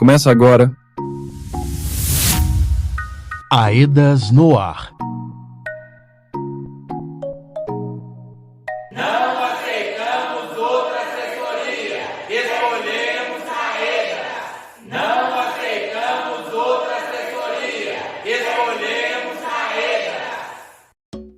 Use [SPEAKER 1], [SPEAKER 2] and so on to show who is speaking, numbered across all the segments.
[SPEAKER 1] Começa agora.
[SPEAKER 2] AEDAS no ar.
[SPEAKER 3] Não aceitamos outra assessoria. Escolhemos AEDAS. Não aceitamos outra assessoria. Escolhemos AEDAS.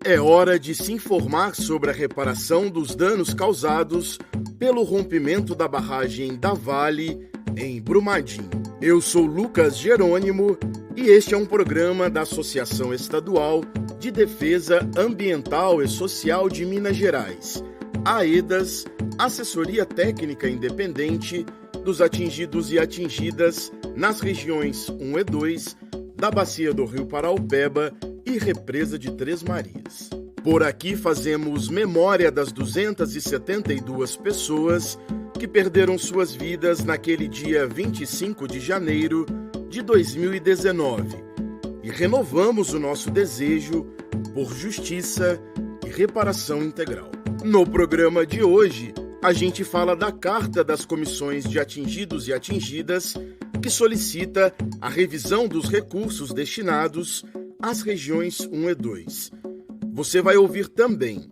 [SPEAKER 4] É hora de se informar sobre a reparação dos danos causados pelo rompimento da barragem da Vale em Brumadinho. Eu sou Lucas Jerônimo e este é um programa da Associação Estadual de Defesa Ambiental e Social de Minas Gerais, AEDAS, Assessoria Técnica Independente dos atingidos e atingidas nas regiões 1 e 2 da Bacia do Rio Paraupeba e Represa de Três Marias. Por aqui fazemos memória das 272 pessoas que perderam suas vidas naquele dia 25 de janeiro de 2019 e renovamos o nosso desejo por justiça e reparação integral. No programa de hoje, a gente fala da Carta das Comissões de Atingidos e Atingidas que solicita a revisão dos recursos destinados às regiões 1 e 2. Você vai ouvir também: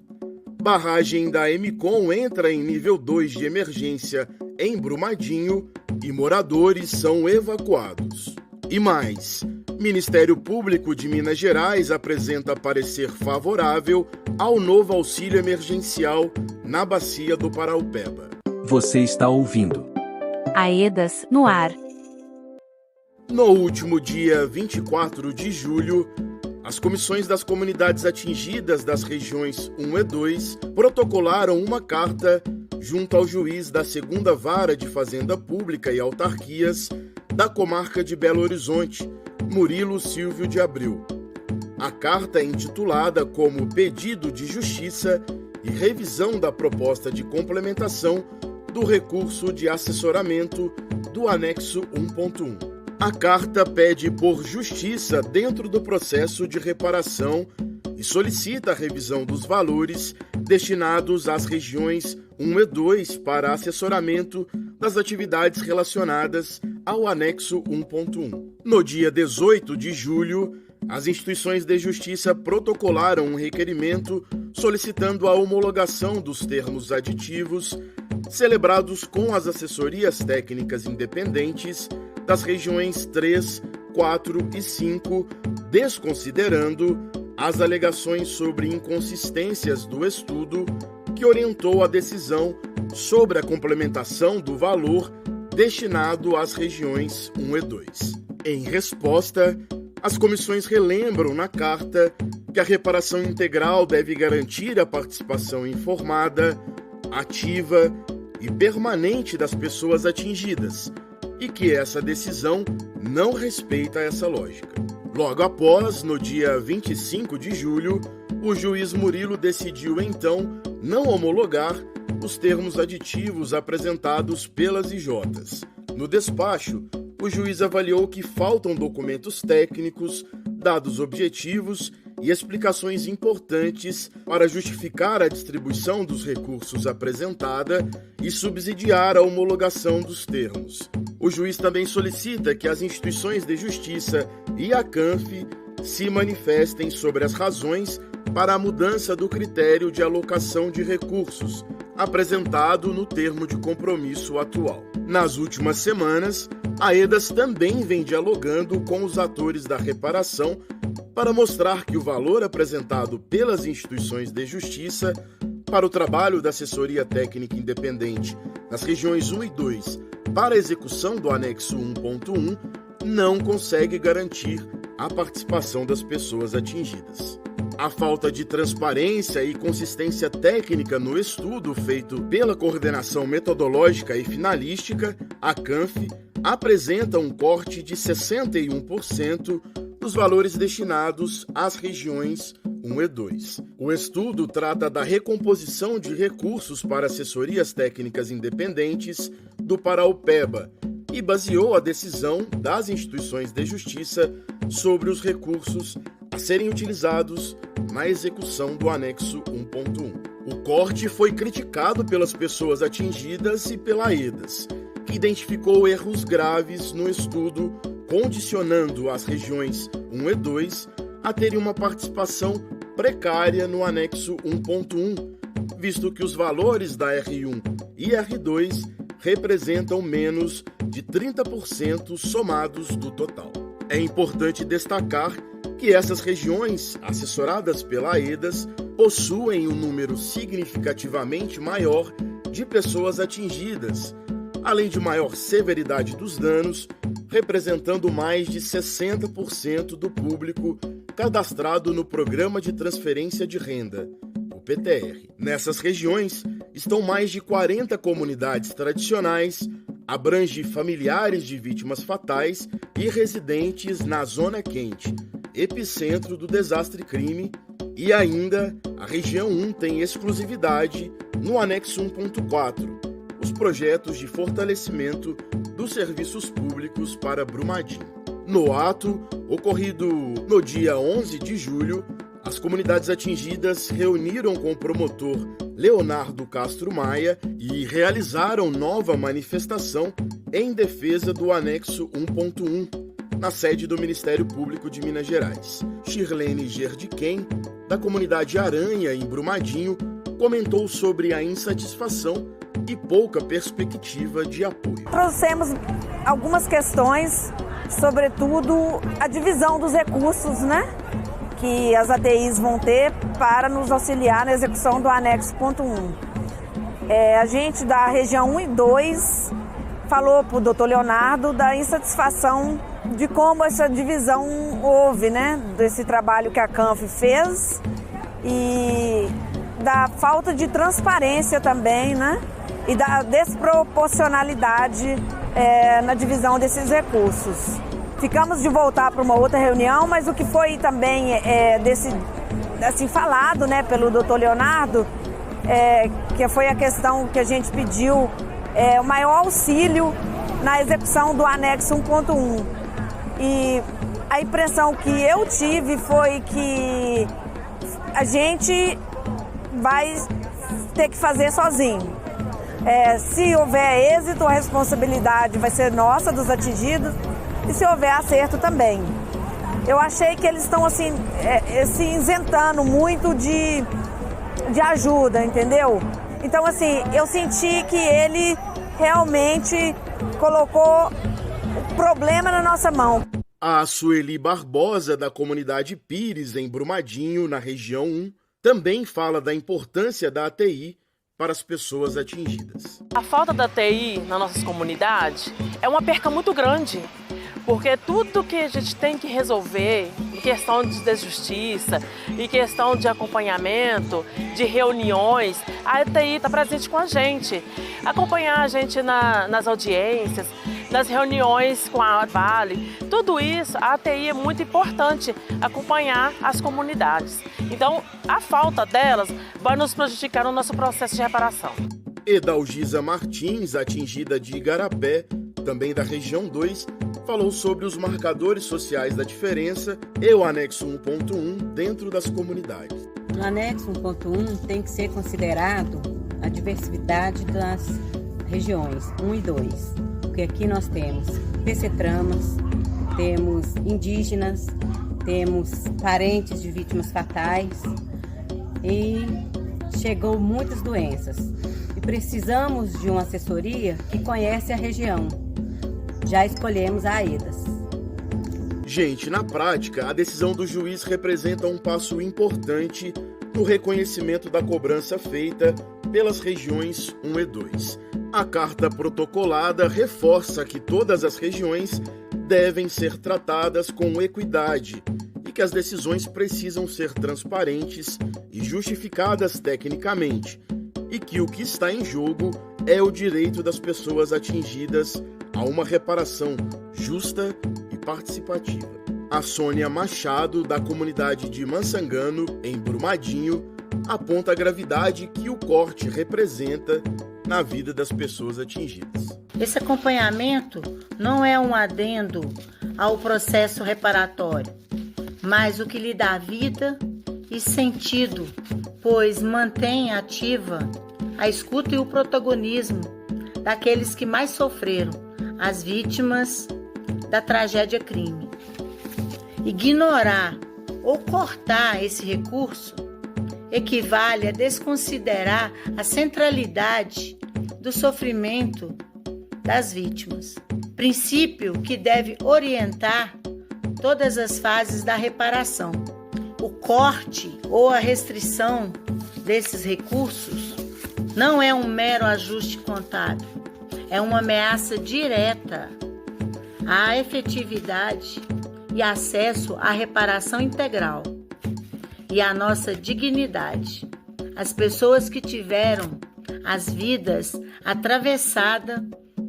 [SPEAKER 4] barragem da Emicon entra em nível 2 de emergência em Brumadinho e moradores são evacuados. E mais, Ministério Público de Minas Gerais apresenta parecer favorável ao novo auxílio emergencial na Bacia do Paraupeba.
[SPEAKER 5] Você está ouvindo
[SPEAKER 6] AEDAS no ar.
[SPEAKER 4] No último dia 24 de julho, as comissões das comunidades atingidas das regiões 1 e 2 protocolaram uma carta junto ao juiz da 2ª Vara de Fazenda Pública e Autarquias da comarca de Belo Horizonte, Murilo Silvio de Abreu. A carta é intitulada como Pedido de Justiça e Revisão da Proposta de Complementação do Recurso de Assessoramento do Anexo 1.1. A carta pede por justiça dentro do processo de reparação e solicita a revisão dos valores destinados às regiões 1 e 2 para assessoramento das atividades relacionadas ao anexo 1.1. No dia 18 de julho, as instituições de justiça protocolaram um requerimento solicitando a homologação dos termos aditivos celebrados com as assessorias técnicas independentes das regiões 3, 4 e 5, desconsiderando as alegações sobre inconsistências do estudo que orientou a decisão sobre a complementação do valor destinado às regiões 1 e 2. Em resposta, as comissões relembram na carta que a reparação integral deve garantir a participação informada, ativa e permanente das pessoas atingidas, e que essa decisão não respeita essa lógica. Logo após, no dia 25 de julho, o juiz Murilo decidiu então não homologar os termos aditivos apresentados pelas IJs. No despacho, o juiz avaliou que faltam documentos técnicos, dados objetivos e explicações importantes para justificar a distribuição dos recursos apresentada e subsidiar a homologação dos termos. O juiz também solicita que as instituições de justiça e a CANF se manifestem sobre as razões para a mudança do critério de alocação de recursos apresentado no termo de compromisso atual. Nas últimas semanas, a AEDAS também vem dialogando com os atores da reparação para mostrar que o valor apresentado pelas instituições de justiça para o trabalho da assessoria técnica independente nas regiões 1 e 2 para a execução do anexo 1.1 não consegue garantir a participação das pessoas atingidas. A falta de transparência e consistência técnica no estudo feito pela Coordenação Metodológica e Finalística, a CANF, apresenta um corte de 61% dos valores destinados às regiões 1 e 2. O estudo trata da recomposição de recursos para assessorias técnicas independentes do Paraupeba e baseou a decisão das instituições de justiça sobre os recursos a serem utilizados na execução do anexo 1.1. O corte foi criticado pelas pessoas atingidas e pela AEDAS, que identificou erros graves no estudo, condicionando as regiões 1 e 2 a terem uma participação precária no anexo 1.1, visto que os valores da R1 e R2 representam menos de 30% somados do total. É importante destacar que essas regiões, assessoradas pela AEDAS, possuem um número significativamente maior de pessoas atingidas, além de maior severidade dos danos, representando mais de 60% do público cadastrado no Programa de Transferência de Renda, o PTR. Nessas regiões estão mais de 40 comunidades tradicionais, abrange familiares de vítimas fatais e residentes na Zona Quente, epicentro do desastre-crime, e ainda a região 1 tem exclusividade no anexo 1.4, os projetos de fortalecimento dos serviços públicos para Brumadinho. No ato, ocorrido no dia 11 de julho, as comunidades atingidas reuniram com o promotor Leonardo Castro Maia e realizaram nova manifestação em defesa do anexo 1.1, na sede do Ministério Público de Minas Gerais. Shirlene Gerdiquem, da comunidade Aranha, em Brumadinho, comentou sobre a insatisfação e pouca perspectiva de apoio.
[SPEAKER 1] Trouxemos algumas questões, sobretudo a divisão dos recursos, que as ATIs vão ter para nos auxiliar na execução do anexo 1.1. A gente da região 1 e 2 falou para o doutor Leonardo da insatisfação de como essa divisão houve, desse trabalho que a CANF fez e da falta de transparência também, e da desproporcionalidade na divisão desses recursos. Ficamos de voltar para uma outra reunião, mas o que foi também falado pelo doutor Leonardo, que foi a questão que a gente pediu, o maior auxílio na execução do anexo 1.1. E a impressão que eu tive foi que a gente vai ter que fazer sozinho. Se houver êxito, a responsabilidade vai ser nossa, dos atingidos, e se houver acerto também. Eu achei que eles estão se isentando muito de ajuda, entendeu? Então, eu senti que ele realmente colocou o problema na nossa mão.
[SPEAKER 4] A Sueli Barbosa, da comunidade Pires, em Brumadinho, na região 1, também fala da importância da ATI para as pessoas atingidas.
[SPEAKER 7] A falta da ATI na nossa comunidade é uma perca muito grande, porque tudo que a gente tem que resolver em questão de justiça, em questão de acompanhamento, de reuniões, a ATI está presente com a gente. Acompanhar a gente nas audiências, nas reuniões com a Vale, tudo isso, a ATI é muito importante acompanhar as comunidades. Então, a falta delas vai nos prejudicar no nosso processo de reparação.
[SPEAKER 4] Edalgisa Martins, atingida de Igarapé, também da região 2, falou sobre os marcadores sociais da diferença e o anexo 1.1 dentro das comunidades.
[SPEAKER 8] No anexo 1.1 tem que ser considerado a diversidade das regiões 1 e 2, porque aqui nós temos PCtramas, temos indígenas, temos parentes de vítimas fatais e chegou muitas doenças. E precisamos de uma assessoria que conhece a região. Já escolhemos a AEDAS.
[SPEAKER 4] Gente, na prática, a decisão do juiz representa um passo importante no reconhecimento da cobrança feita pelas regiões 1 e 2. A carta protocolada reforça que todas as regiões devem ser tratadas com equidade e que as decisões precisam ser transparentes e justificadas tecnicamente, e que o que está em jogo é o direito das pessoas atingidas a uma reparação justa e participativa. A Sônia Machado, da comunidade de Mansangano, em Brumadinho, aponta a gravidade que o corte representa na vida das pessoas atingidas.
[SPEAKER 9] Esse acompanhamento não é um adendo ao processo reparatório, mas o que lhe dá vida e sentido, pois mantém ativa a escuta e o protagonismo daqueles que mais sofreram, as vítimas da tragédia crime. Ignorar ou cortar esse recurso equivale a desconsiderar a centralidade do sofrimento das vítimas, princípio que deve orientar todas as fases da reparação. O corte ou a restrição desses recursos não é um mero ajuste contábil, é uma ameaça direta à efetividade e acesso à reparação integral e à nossa dignidade. As pessoas que tiveram as vidas atravessadas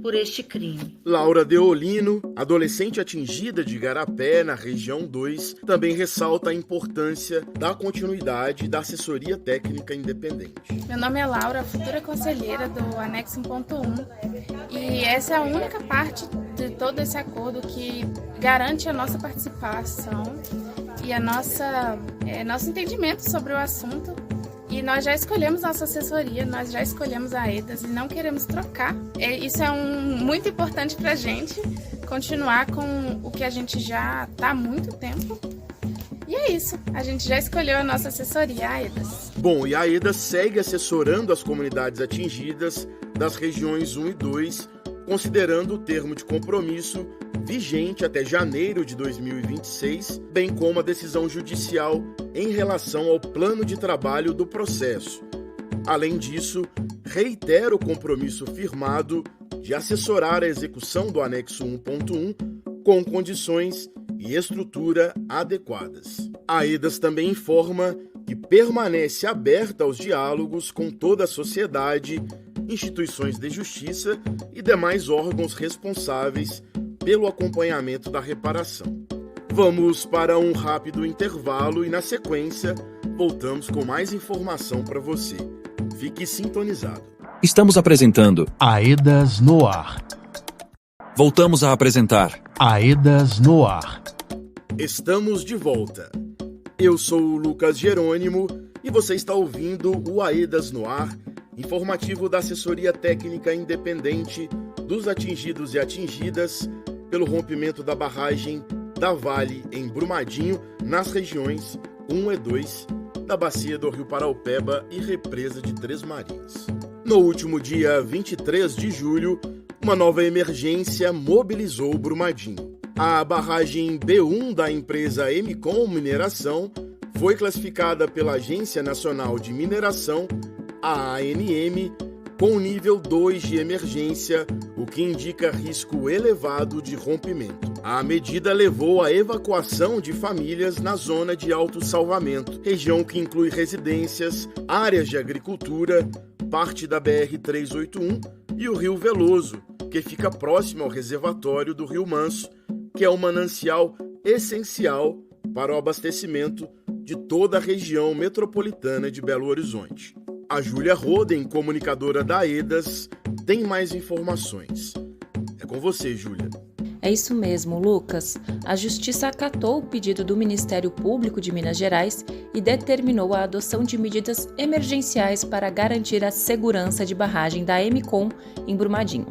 [SPEAKER 9] por este crime.
[SPEAKER 4] Laura Deolino, adolescente atingida de Igarapé, na região 2, também ressalta a importância da continuidade da assessoria técnica independente.
[SPEAKER 10] Meu nome é Laura, futura conselheira do Anexo 1.1, e essa é a única parte de todo esse acordo que garante a nossa participação e a nosso entendimento sobre o assunto. E nós já escolhemos nossa assessoria, nós já escolhemos a AEDAS e não queremos trocar. Isso é muito importante para a gente, continuar com o que a gente já está há muito tempo. E é isso, a gente já escolheu a nossa assessoria, a AEDAS.
[SPEAKER 4] Bom, e a AEDAS segue assessorando as comunidades atingidas das regiões 1 e 2, considerando o termo de compromisso vigente até janeiro de 2026, bem como a decisão judicial em relação ao plano de trabalho do processo. Além disso, reitera o compromisso firmado de assessorar a execução do anexo 1.1 com condições e estrutura adequadas. A AEDAS também informa que permanece aberta aos diálogos com toda a sociedade, instituições de justiça e demais órgãos responsáveis pelo acompanhamento da reparação. Vamos para um rápido intervalo e, na sequência, voltamos com mais informação para você. Fique sintonizado.
[SPEAKER 5] Estamos apresentando
[SPEAKER 2] AEDAS no ar.
[SPEAKER 5] Voltamos a apresentar
[SPEAKER 2] AEDAS no ar.
[SPEAKER 4] Estamos de volta. Eu sou o Lucas Jerônimo e você está ouvindo o AEDAS no ar, informativo da Assessoria Técnica Independente dos atingidos e atingidas pelo rompimento da barragem da Vale em Brumadinho, nas regiões 1 e 2 da bacia do Rio Paraupeba e represa de Três Marias. No último dia 23 de julho, uma nova emergência mobilizou Brumadinho. A barragem B1 da empresa Emicom Mineração foi classificada pela Agência Nacional de Mineração, a ANM, com nível 2 de emergência, o que indica risco elevado de rompimento. A medida levou à evacuação de famílias na zona de autossalvamento, região que inclui residências, áreas de agricultura, parte da BR-381 e o Rio Veloso, que fica próximo ao reservatório do Rio Manso, que é um manancial essencial para o abastecimento de toda a região metropolitana de Belo Horizonte. A Júlia Roden, comunicadora da AEDAS, tem mais informações. É com você, Júlia.
[SPEAKER 11] É isso mesmo, Lucas. A Justiça acatou o pedido do Ministério Público de Minas Gerais e determinou a adoção de medidas emergenciais para garantir a segurança de barragem da Emicom em Brumadinho.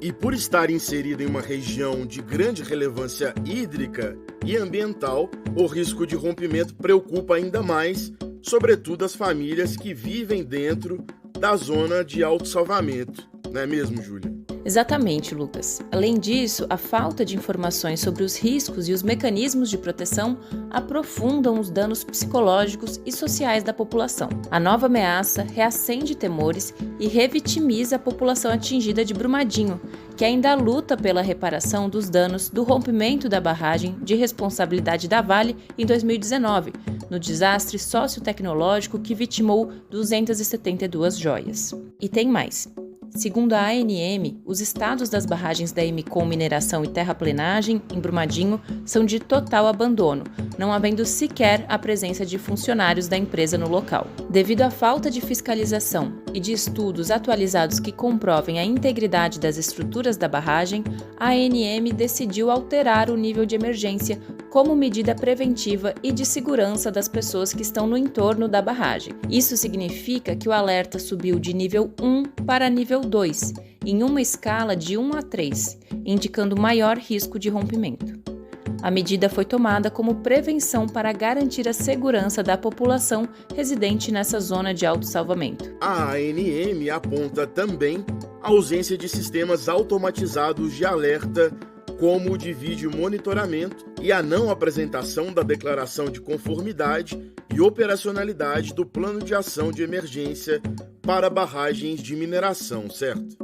[SPEAKER 4] E por estar inserida em uma região de grande relevância hídrica e ambiental, o risco de rompimento preocupa ainda mais, sobretudo as famílias que vivem dentro da zona de autossalvamento. Não é mesmo, Júlia?
[SPEAKER 11] Exatamente, Lucas. Além disso, a falta de informações sobre os riscos e os mecanismos de proteção aprofundam os danos psicológicos e sociais da população. A nova ameaça reacende temores e revitimiza a população atingida de Brumadinho, que ainda luta pela reparação dos danos do rompimento da barragem de responsabilidade da Vale em 2019, no desastre sociotecnológico que vitimou 272 joias. E tem mais. Segundo a ANM, os estados das barragens da Emicom Mineração e Terraplenagem, em Brumadinho, são de total abandono, não havendo sequer a presença de funcionários da empresa no local. Devido à falta de fiscalização e de estudos atualizados que comprovem a integridade das estruturas da barragem, a ANM decidiu alterar o nível de emergência como medida preventiva e de segurança das pessoas que estão no entorno da barragem. Isso significa que o alerta subiu de nível 1 para nível 2, em uma escala de 1 a 3, indicando maior risco de rompimento. A medida foi tomada como prevenção para garantir a segurança da população residente nessa zona de autossalvamento.
[SPEAKER 4] A ANM aponta também a ausência de sistemas automatizados de alerta, como o de vídeo monitoramento, e a não apresentação da declaração de conformidade e operacionalidade do plano de ação de emergência para barragens de mineração, certo?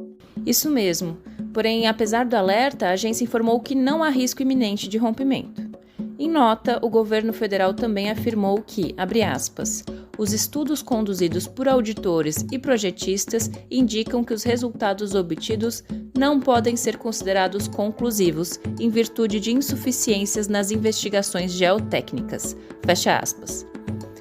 [SPEAKER 11] Isso mesmo. Porém, apesar do alerta, a agência informou que não há risco iminente de rompimento. Em nota, o governo federal também afirmou que, abre aspas, os estudos conduzidos por auditores e projetistas indicam que os resultados obtidos não podem ser considerados conclusivos em virtude de insuficiências nas investigações geotécnicas. Fecha aspas.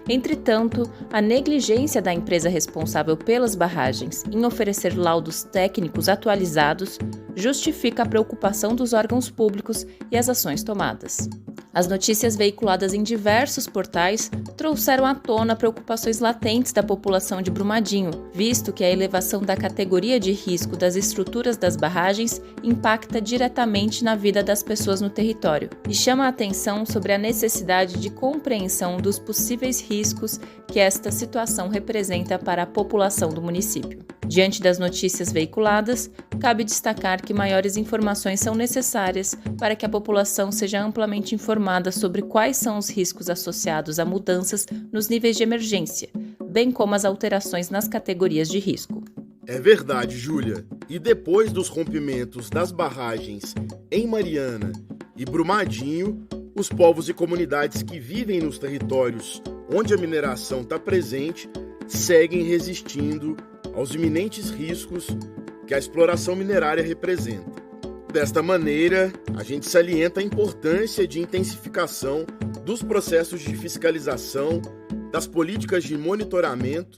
[SPEAKER 11] Entretanto, a negligência da empresa responsável pelas barragens em oferecer laudos técnicos atualizados justifica a preocupação dos órgãos públicos e as ações tomadas. As notícias veiculadas em diversos portais trouxeram à tona preocupações latentes da população de Brumadinho, visto que a elevação da categoria de risco das estruturas das barragens impacta diretamente na vida das pessoas no território e chama a atenção sobre a necessidade de compreensão dos possíveis riscos que esta situação representa para a população do município. Diante das notícias veiculadas, cabe destacar que maiores informações são necessárias para que a população seja amplamente informada sobre quais são os riscos associados a mudanças nos níveis de emergência, bem como as alterações nas categorias de risco.
[SPEAKER 4] É verdade, Júlia. E depois dos rompimentos das barragens em Mariana e Brumadinho, os povos e comunidades que vivem nos territórios onde a mineração está presente seguem resistindo aos iminentes riscos que a exploração minerária representa. Desta maneira, a gente salienta a importância de intensificação dos processos de fiscalização, das políticas de monitoramento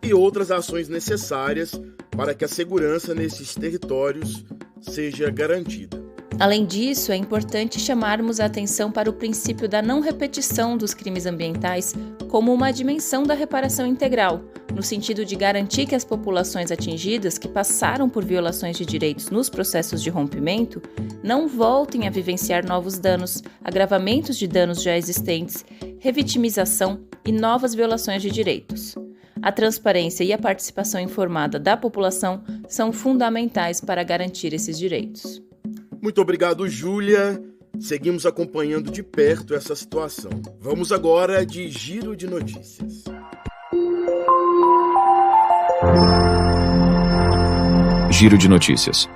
[SPEAKER 4] e outras ações necessárias para que a segurança nesses territórios seja garantida.
[SPEAKER 11] Além disso, é importante chamarmos a atenção para o princípio da não repetição dos crimes ambientais como uma dimensão da reparação integral, no sentido de garantir que as populações atingidas que passaram por violações de direitos nos processos de rompimento não voltem a vivenciar novos danos, agravamentos de danos já existentes, revitimização e novas violações de direitos. A transparência e a participação informada da população são fundamentais para garantir esses direitos.
[SPEAKER 4] Muito obrigado, Júlia. Seguimos acompanhando de perto essa situação. Vamos agora de Giro de Notícias.
[SPEAKER 5] Giro de Notícias.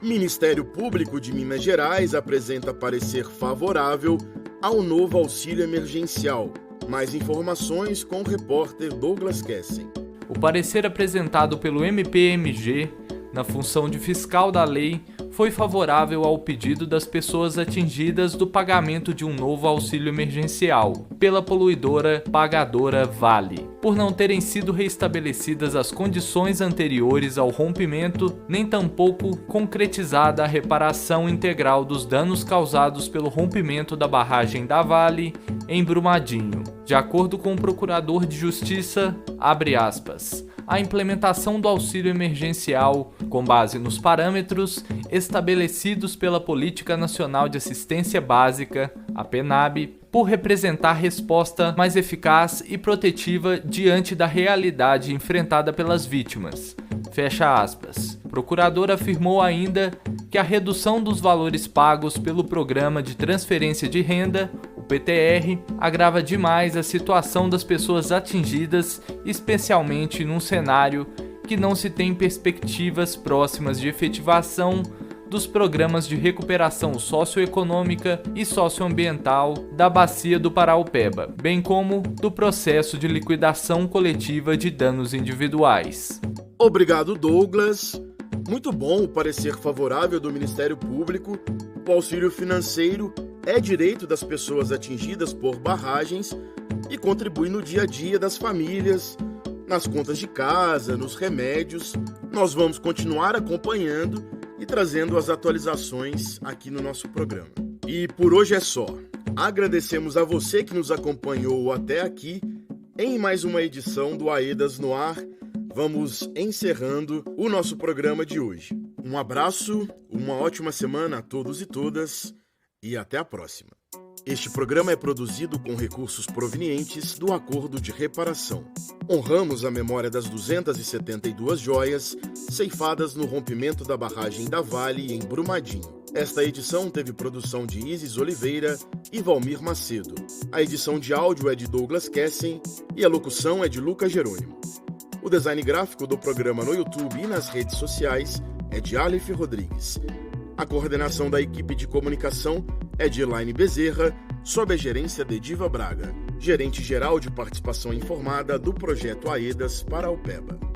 [SPEAKER 4] Ministério Público de Minas Gerais apresenta parecer favorável ao novo auxílio emergencial. Mais informações com o repórter Douglas Kessen.
[SPEAKER 12] O parecer apresentado pelo MPMG, na função de fiscal da lei, foi favorável ao pedido das pessoas atingidas do pagamento de um novo auxílio emergencial pela poluidora pagadora Vale, por não terem sido reestabelecidas as condições anteriores ao rompimento, nem tampouco concretizada a reparação integral dos danos causados pelo rompimento da barragem da Vale em Brumadinho. De acordo com o Procurador de Justiça, abre aspas, a implementação do auxílio emergencial, com base nos parâmetros estabelecidos pela Política Nacional de Assistência Básica, a PNAB, por representar resposta mais eficaz e protetiva diante da realidade enfrentada pelas vítimas. Fecha aspas. O procurador afirmou ainda que a redução dos valores pagos pelo Programa de Transferência de Renda, o PTR, agrava demais a situação das pessoas atingidas, especialmente num cenário que não se tem perspectivas próximas de efetivação dos programas de recuperação socioeconômica e socioambiental da Bacia do Paraopeba, bem como do processo de liquidação coletiva de danos individuais.
[SPEAKER 4] Obrigado, Douglas. Muito bom o parecer favorável do Ministério Público. O auxílio financeiro é direito das pessoas atingidas por barragens e contribui no dia a dia das famílias, nas contas de casa, nos remédios. Nós vamos continuar acompanhando e trazendo as atualizações aqui no nosso programa. E por hoje é só. Agradecemos a você que nos acompanhou até aqui em mais uma edição do Aedas no Ar. Vamos encerrando o nosso programa de hoje. Um abraço, uma ótima semana a todos e todas e até a próxima. Este programa é produzido com recursos provenientes do Acordo de Reparação. Honramos a memória das 272 joias ceifadas no rompimento da barragem da Vale, em Brumadinho. Esta edição teve produção de Isis Oliveira e Valmir Macedo. A edição de áudio é de Douglas Kessen e a locução é de Lucas Jerônimo. O design gráfico do programa no YouTube e nas redes sociais é de Aleph Rodrigues. A coordenação da equipe de comunicação é de Elaine Bezerra, sob a gerência de Diva Braga, gerente-geral de participação informada do projeto Aedas para a UPEBA.